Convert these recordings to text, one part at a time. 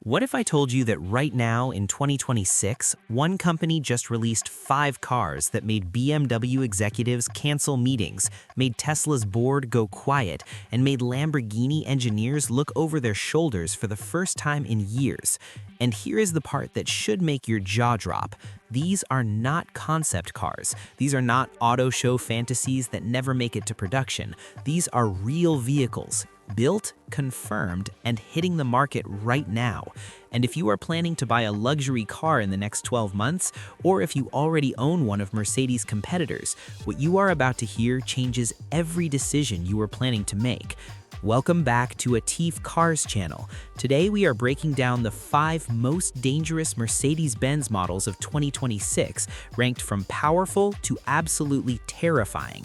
What if I told you that right now in 2026, one company just released 5 cars that made BMW executives cancel meetings, made Tesla's board go quiet, and made Lamborghini engineers look over their shoulders for the first time in years? And here is the part that should make your jaw drop. These are not concept cars. These are not auto show fantasies that never make it to production. These are real vehicles. Built, confirmed, and hitting the market right now. And if you are planning to buy a luxury car in the next 12 months, or if you already own one of Mercedes' competitors, what you are about to hear changes every decision you are planning to make. Welcome back to Atif Cars channel. Today we are breaking down the 5 most dangerous Mercedes-Benz models of 2026, ranked from powerful to absolutely terrifying.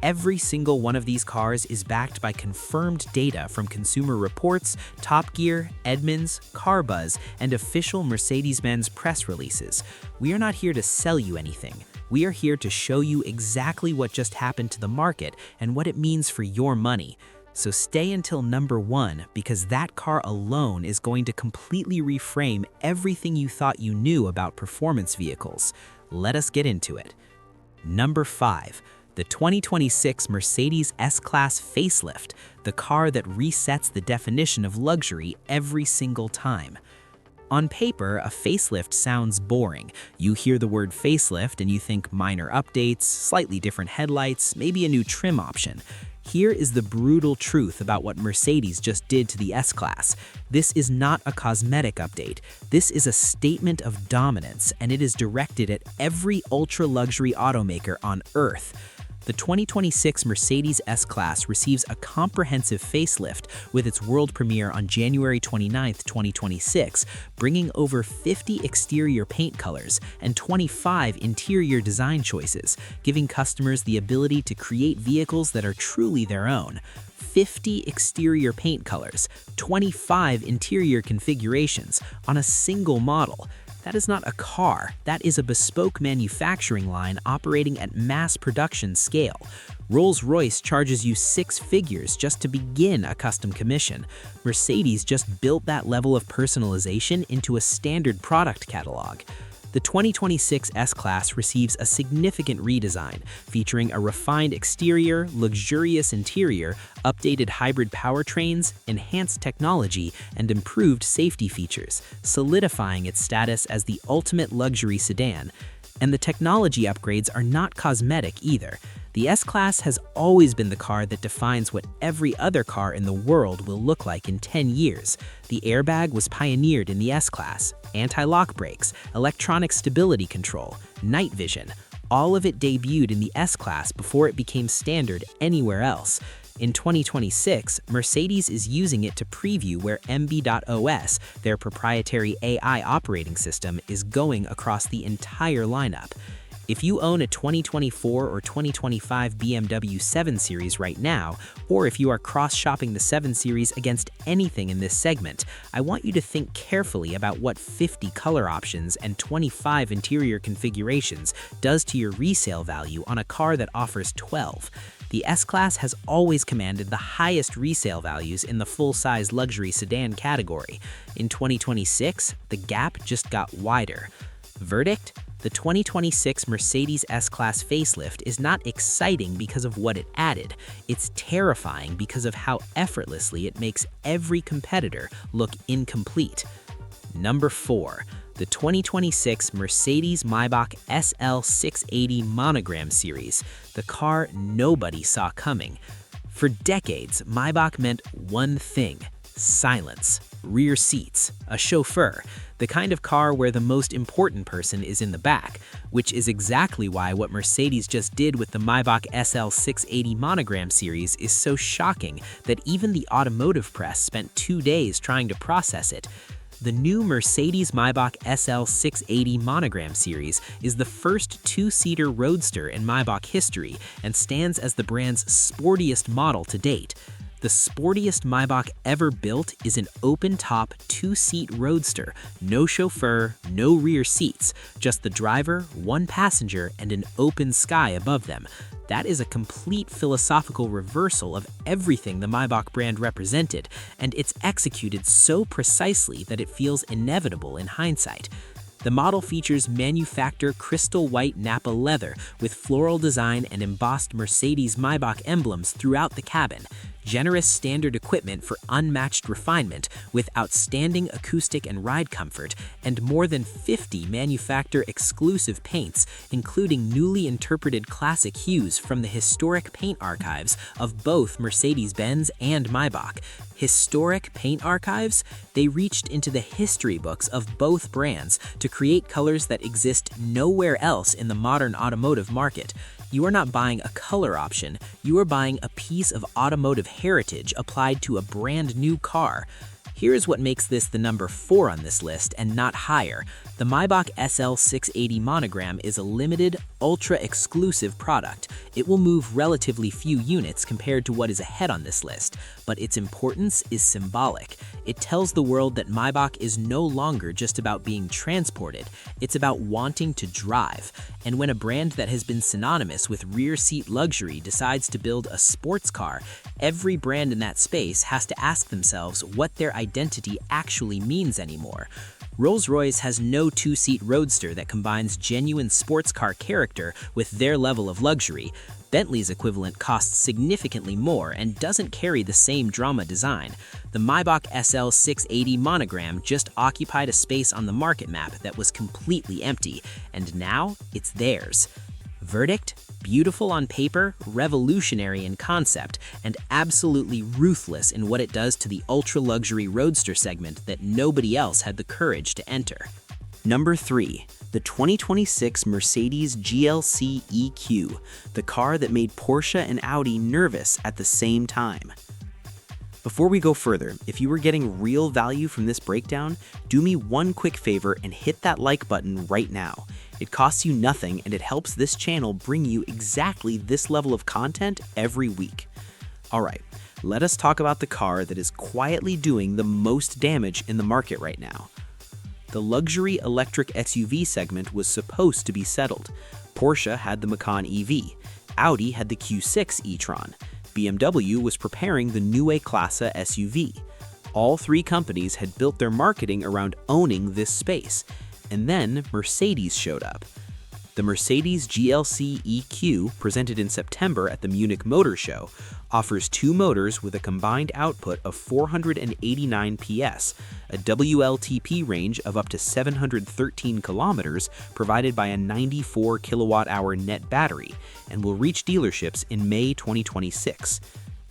Every single one of these cars is backed by confirmed data from Consumer Reports, Top Gear, Edmunds, CarBuzz, and official Mercedes-Benz press releases. We are not here to sell you anything. We are here to show you exactly what just happened to the market and what it means for your money. So stay until number 1, because that car alone is going to completely reframe everything you thought you knew about performance vehicles. Let us get into it. Number 5. The 2026 Mercedes S-Class Facelift, the car that resets the definition of luxury every single time. On paper, a facelift sounds boring. You hear the word facelift and you think minor updates, slightly different headlights, maybe a new trim option. Here is the brutal truth about what Mercedes just did to the S-Class. This is not a cosmetic update. This is a statement of dominance, and it is directed at every ultra-luxury automaker on Earth. The 2026 Mercedes S-Class receives a comprehensive facelift with its world premiere on January 29, 2026, bringing over 50 exterior paint colors and 25 interior design choices, giving customers the ability to create vehicles that are truly their own. 50 exterior paint colors, 25 interior configurations on a single model. That is not a car, that is a bespoke manufacturing line operating at mass production scale. Rolls-Royce charges you 6 figures just to begin a custom commission. Mercedes just built that level of personalization into a standard product catalog. The 2026 S-Class receives a significant redesign, featuring a refined exterior, luxurious interior, updated hybrid powertrains, enhanced technology, and improved safety features, solidifying its status as the ultimate luxury sedan. And the technology upgrades are not cosmetic either. The S-Class has always been the car that defines what every other car in the world will look like in 10 years. The airbag was pioneered in the S-Class, anti-lock brakes, electronic stability control, night vision. All of it debuted in the S-Class before it became standard anywhere else. In 2026, Mercedes is using it to preview where MB.OS, their proprietary AI operating system, is going across the entire lineup. If you own a 2024 or 2025 BMW 7 Series right now, or if you are cross-shopping the 7 Series against anything in this segment, I want you to think carefully about what 50 color options and 25 interior configurations does to your resale value on a car that offers 12. The S-Class has always commanded the highest resale values in the full-size luxury sedan category. In 2026, the gap just got wider. Verdict? The 2026 Mercedes S-Class facelift is not exciting because of what it added. It's terrifying because of how effortlessly it makes every competitor look incomplete. Number 4. The 2026 Mercedes-Maybach SL 680 Monogram series, the car nobody saw coming. For decades, Maybach meant one thing: silence, rear seats, a chauffeur, the kind of car where the most important person is in the back, which is exactly why what Mercedes just did with the Maybach SL 680 Monogram series is so shocking that even the automotive press spent 2 days trying to process it. The new Mercedes-Maybach SL 680 Monogram series is the first 2-seater roadster in Maybach history and stands as the brand's sportiest model to date. The sportiest Maybach ever built is an open-top, two-seat roadster, no chauffeur, no rear seats, just the driver, one passenger, and an open sky above them. That is a complete philosophical reversal of everything the Maybach brand represented, and it's executed so precisely that it feels inevitable in hindsight. The model features manufactured crystal white Napa leather with floral design and embossed Mercedes-Maybach emblems throughout the cabin, generous standard equipment for unmatched refinement with outstanding acoustic and ride comfort, and more than 50 manufacturer-exclusive paints, including newly interpreted classic hues from the historic paint archives of both Mercedes-Benz and Maybach. Historic paint archives? They reached into the history books of both brands to create colors that exist nowhere else in the modern automotive market. You are not buying a color option, you are buying a piece of automotive heritage applied to a brand new car. Here's what makes this the number 4 on this list and not higher. The Maybach SL 680 Monogram is a limited, ultra-exclusive product. It will move relatively few units compared to what is ahead on this list, but its importance is symbolic. It tells the world that Maybach is no longer just about being transported, it's about wanting to drive. And when a brand that has been synonymous with rear-seat luxury decides to build a sports car, every brand in that space has to ask themselves what their identity actually means anymore. Rolls-Royce has no two-seat roadster that combines genuine sports car character with their level of luxury. Bentley's equivalent costs significantly more and doesn't carry the same drama design. The Maybach SL 680 Monogram just occupied a space on the market map that was completely empty, and now it's theirs. Verdict? Beautiful on paper, revolutionary in concept, and absolutely ruthless in what it does to the ultra-luxury roadster segment that nobody else had the courage to enter. Number 3. The 2026 Mercedes GLC EQ, the car that made Porsche and Audi nervous at the same time. Before we go further, if you were getting real value from this breakdown, do me one quick favor and hit that like button right now. It costs you nothing and it helps this channel bring you exactly this level of content every week. Alright, let us talk about the car that is quietly doing the most damage in the market right now. The luxury electric SUV segment was supposed to be settled. Porsche had the Macan EV, Audi had the Q6 e-tron, BMW was preparing the Neue Klasse SUV. All three companies had built their marketing around owning this space. And then Mercedes showed up. The Mercedes GLC EQ, presented in September at the Munich Motor Show, offers two motors with a combined output of 489 PS, a WLTP range of up to 713 kilometers provided by a 94 kilowatt-hour net battery, and will reach dealerships in May 2026.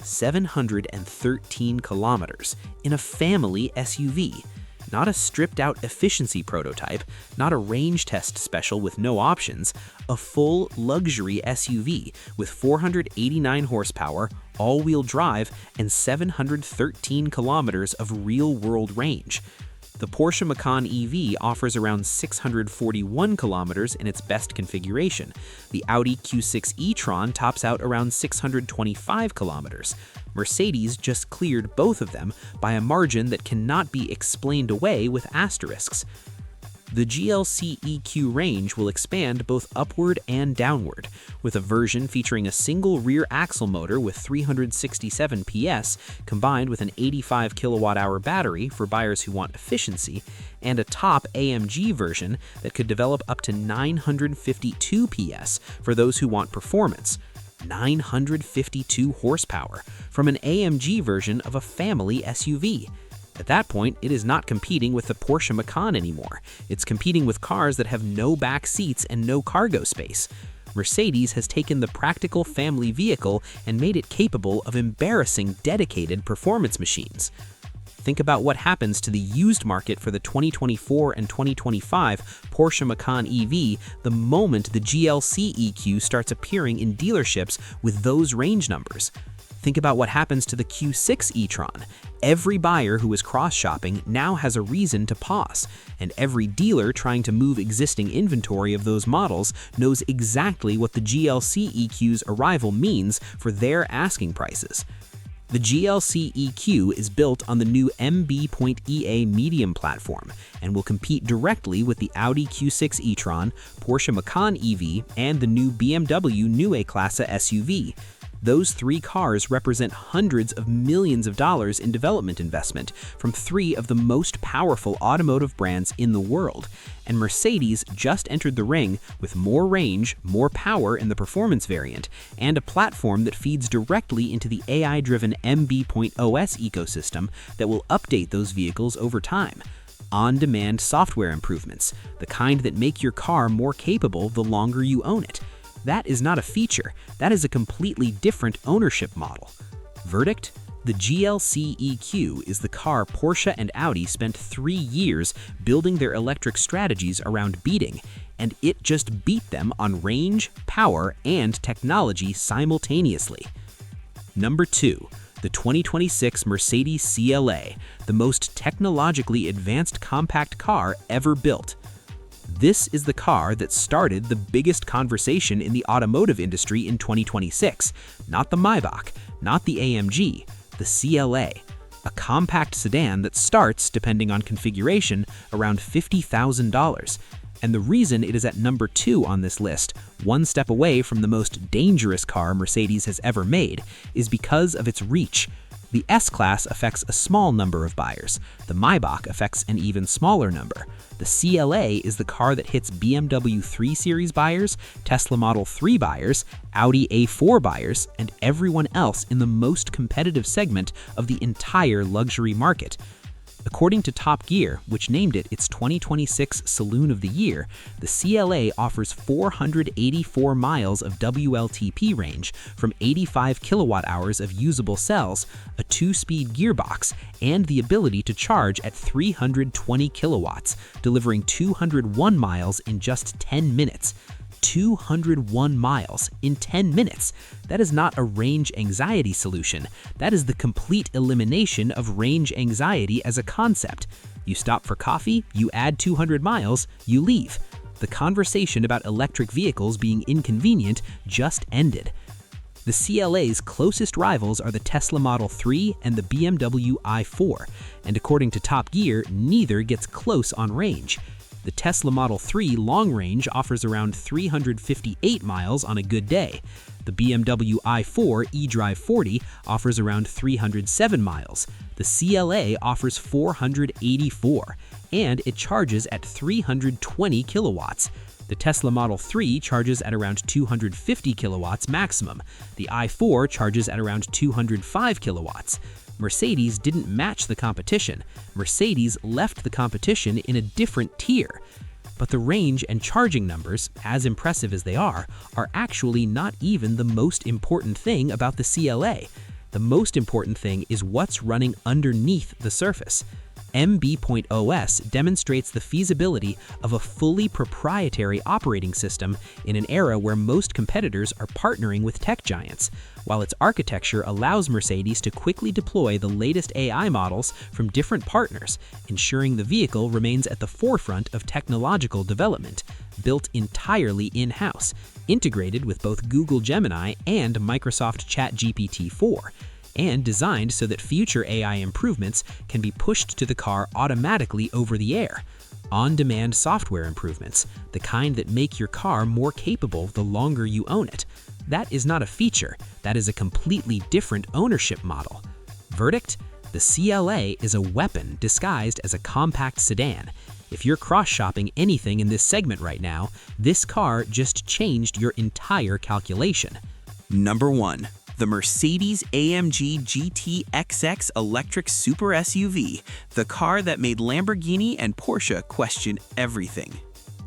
713 kilometers in a family SUV. Not a stripped-out efficiency prototype, not a range test special with no options, a full luxury SUV with 489 horsepower, all-wheel drive, and 713 kilometers of real-world range. The Porsche Macan EV offers around 641 kilometers in its best configuration. The Audi Q6 e-tron tops out around 625 kilometers. Mercedes just cleared both of them by a margin that cannot be explained away with asterisks. The GLC EQ range will expand both upward and downward, with a version featuring a single rear axle motor with 367 PS combined with an 85 kilowatt-hour battery for buyers who want efficiency, and a top AMG version that could develop up to 952 PS for those who want performance. 952 horsepower from an AMG version of a family SUV. At that point, it is not competing with the Porsche Macan anymore. It's competing with cars that have no back seats and no cargo space. Mercedes has taken the practical family vehicle and made it capable of embarrassing dedicated performance machines. Think about what happens to the used market for the 2024 and 2025 Porsche Macan EV the moment the GLC EQ starts appearing in dealerships with those range numbers. Think about what happens to the Q6 e-tron. Every buyer who is cross-shopping now has a reason to pause, and every dealer trying to move existing inventory of those models knows exactly what the GLC EQ's arrival means for their asking prices. The GLC EQ is built on the new MB.EA medium platform and will compete directly with the Audi Q6 e-tron, Porsche Macan EV, and the new BMW Neue Klasse SUV. Those three cars represent hundreds of millions of dollars in development investment from three of the most powerful automotive brands in the world, and Mercedes just entered the ring with more range, more power in the performance variant, and a platform that feeds directly into the AI-driven MB.OS ecosystem that will update those vehicles over time. On-demand software improvements, the kind that make your car more capable the longer you own it. That is not a feature, that is a completely different ownership model. Verdict? The GLC EQ is the car Porsche and Audi spent 3 years building their electric strategies around beating, and it just beat them on range, power, and technology simultaneously. Number 2. The 2026 Mercedes CLA, the most technologically advanced compact car ever built. This is the car that started the biggest conversation in the automotive industry in 2026, not the Maybach, not the AMG, the CLA, a compact sedan that starts, depending on configuration, around $50,000. And the reason it is at number 2 on this list, one step away from the most dangerous car Mercedes has ever made, is because of its reach. The S-Class affects a small number of buyers. The Maybach affects an even smaller number. The CLA is the car that hits BMW 3 Series buyers, Tesla Model 3 buyers, Audi A4 buyers, and everyone else in the most competitive segment of the entire luxury market. According to Top Gear, which named it its 2026 Saloon of the Year, the CLA offers 484 miles of WLTP range from 85 kilowatt-hours of usable cells, a 2-speed gearbox, and the ability to charge at 320 kilowatts, delivering 201 miles in just 10 minutes. 201 miles in 10 minutes. That is not a range anxiety solution. That is the complete elimination of range anxiety as a concept. You stop for coffee, you add 200 miles, you leave. The conversation about electric vehicles being inconvenient just ended. The CLA's closest rivals are the Tesla Model 3 and the BMW i4, and according to Top Gear, neither gets close on range. The Tesla Model 3 long range offers around 358 miles on a good day. The BMW i4 eDrive 40 offers around 307 miles. The CLA offers 484, and it charges at 320 kilowatts. The Tesla Model 3 charges at around 250 kilowatts maximum. The i4 charges at around 205 kilowatts. Mercedes didn't match the competition. Mercedes left the competition in a different tier. But the range and charging numbers, as impressive as they are actually not even the most important thing about the CLA. The most important thing is what's running underneath the surface. MB.OS demonstrates the feasibility of a fully proprietary operating system in an era where most competitors are partnering with tech giants, while its architecture allows Mercedes to quickly deploy the latest AI models from different partners, ensuring the vehicle remains at the forefront of technological development, built entirely in-house, integrated with both Google Gemini and Microsoft ChatGPT-4, and designed so that future AI improvements can be pushed to the car automatically over the air. On-demand software improvements, the kind that make your car more capable the longer you own it. That is not a feature, that is a completely different ownership model. Verdict? The CLA is a weapon disguised as a compact sedan. If you're cross-shopping anything in this segment right now, this car just changed your entire calculation. Number 1. The Mercedes-AMG GT Electric Super SUV, the car that made Lamborghini and Porsche question everything.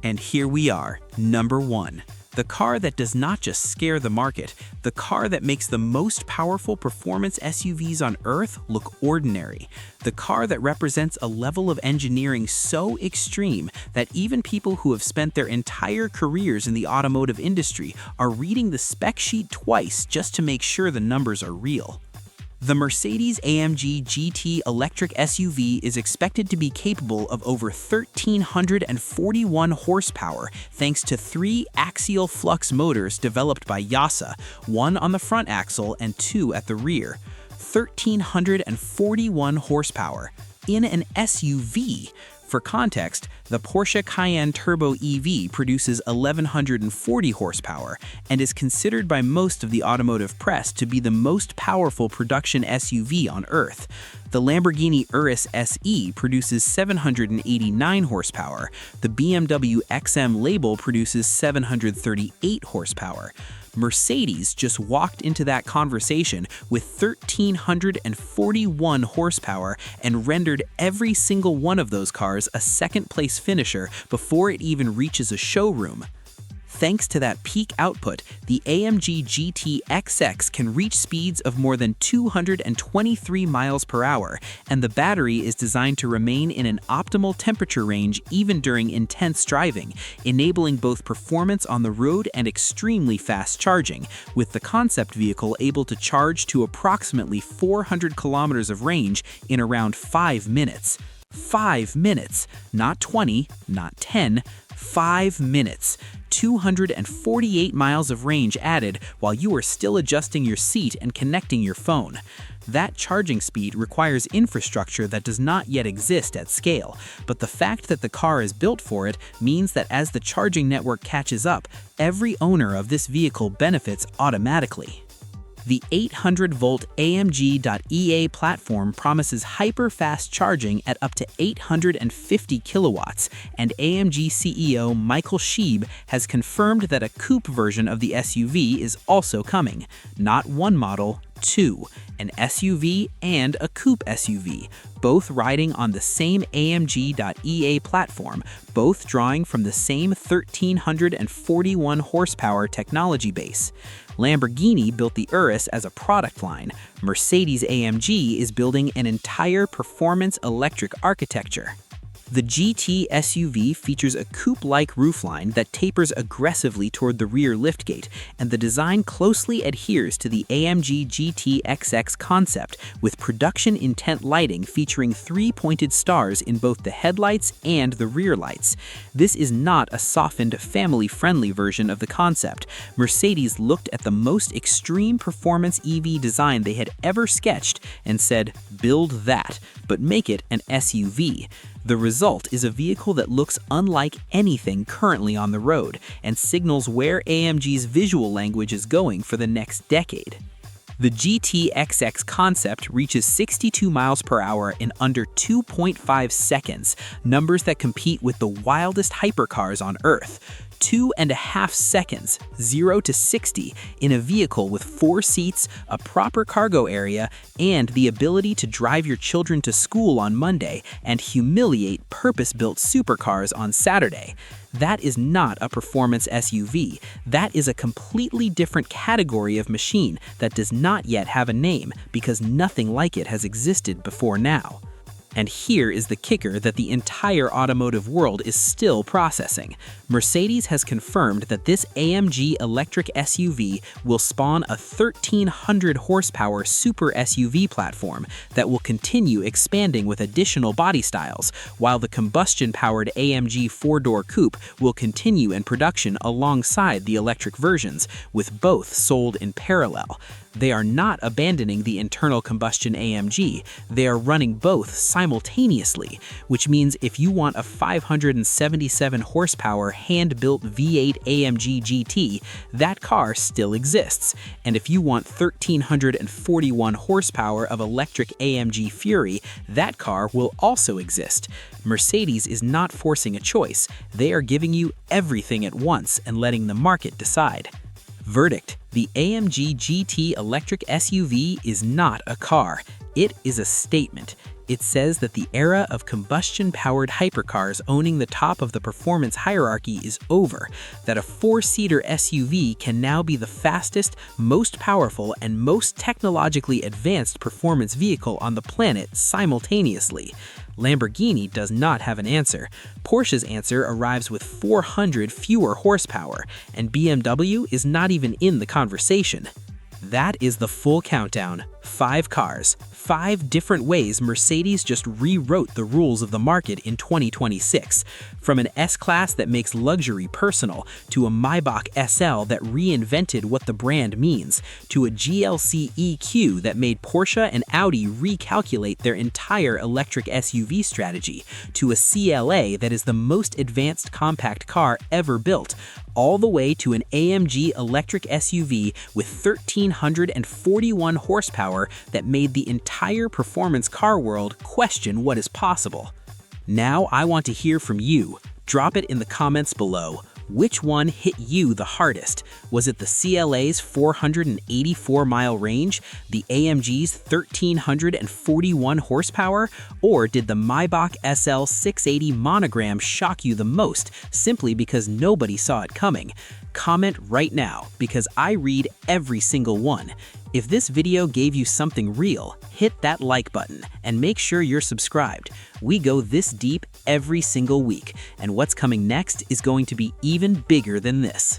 And here we are, number 1. The car that does not just scare the market, the car that makes the most powerful performance SUVs on Earth look ordinary. The car that represents a level of engineering so extreme that even people who have spent their entire careers in the automotive industry are reading the spec sheet twice just to make sure the numbers are real. The Mercedes-AMG GT Electric SUV is expected to be capable of over 1,341 horsepower thanks to 3 axial flux motors developed by YASA, 1 on the front axle and 2 at the rear. 1,341 horsepower in an SUV. For context, the Porsche Cayenne Turbo EV produces 1,140 horsepower and is considered by most of the automotive press to be the most powerful production SUV on Earth. The Lamborghini Urus SE produces 789 horsepower. The BMW XM Label produces 738 horsepower. Mercedes just walked into that conversation with 1,341 horsepower and rendered every single one of those cars a second-place finisher before it even reaches a showroom. Thanks to that peak output, the AMG GT XX can reach speeds of more than 223 miles per hour, and the battery is designed to remain in an optimal temperature range even during intense driving, enabling both performance on the road and extremely fast charging, with the concept vehicle able to charge to approximately 400 kilometers of range in around 5 minutes. 5 minutes, not 20, not 10, 5 minutes. 248 miles of range added while you are still adjusting your seat and connecting your phone. That charging speed requires infrastructure that does not yet exist at scale, but the fact that the car is built for it means that as the charging network catches up, every owner of this vehicle benefits automatically. The 800-volt AMG.EA platform promises hyper-fast charging at up to 850 kilowatts, and AMG CEO Michael Scheib has confirmed that a coupe version of the SUV is also coming. Not one model, two, an SUV and a coupe SUV, both riding on the same AMG.EA platform, both drawing from the same 1,341 horsepower technology base. Lamborghini built the Urus as a product line. Mercedes-AMG is building an entire performance electric architecture. The GT SUV features a coupe-like roofline that tapers aggressively toward the rear liftgate, and the design closely adheres to the AMG GT XX concept, with production-intent lighting featuring 3 pointed stars in both the headlights and the rear lights. This is not a softened, family-friendly version of the concept. Mercedes looked at the most extreme performance EV design they had ever sketched and said, "Build that, but make it an SUV." The result is a vehicle that looks unlike anything currently on the road and signals where AMG's visual language is going for the next decade. The GT XX concept reaches 62 miles per hour in under 2.5 seconds, numbers that compete with the wildest hypercars on Earth. 2.5 seconds, 0 to 60, in a vehicle with 4 seats, a proper cargo area, and the ability to drive your children to school on Monday and humiliate purpose-built supercars on Saturday. That is not a performance SUV. That is a completely different category of machine that does not yet have a name because nothing like it has existed before now. And here is the kicker that the entire automotive world is still processing. Mercedes has confirmed that this AMG electric SUV will spawn a 1,300 horsepower super SUV platform that will continue expanding with additional body styles, while the combustion-powered AMG 4-door coupe will continue in production alongside the electric versions, with both sold in parallel. They are not abandoning the internal combustion AMG, they are running both simultaneously, which means if you want a 577 horsepower hand-built V8 AMG GT, that car still exists. And if you want 1,341 horsepower of electric AMG Fury, that car will also exist. Mercedes is not forcing a choice, they are giving you everything at once and letting the market decide. Verdict: the AMG GT Electric SUV is not a car, it is a statement. It says that the era of combustion-powered hypercars owning the top of the performance hierarchy is over, that a 4-seater SUV can now be the fastest, most powerful, and most technologically advanced performance vehicle on the planet simultaneously. Lamborghini does not have an answer. Porsche's answer arrives with 400 fewer horsepower, and BMW is not even in the conversation. That is the full countdown. 5 cars, 5 different ways Mercedes just rewrote the rules of the market in 2026. From an S-Class that makes luxury personal, to a Maybach SL that reinvented what the brand means, to a GLC EQ that made Porsche and Audi recalculate their entire electric SUV strategy, to a CLA that is the most advanced compact car ever built, all the way to an AMG electric SUV with 1,341 horsepower that made the entire performance car world question what is possible. Now I want to hear from you. Drop it in the comments below. Which one hit you the hardest? Was it the CLA's 484-mile range, the AMG's 1,341 horsepower, or did the Maybach SL 680 Monogram shock you the most simply because nobody saw it coming? Comment right now, because I read every single one. If this video gave you something real, hit that like button and make sure you're subscribed. We go this deep every single week, and what's coming next is going to be even bigger than this.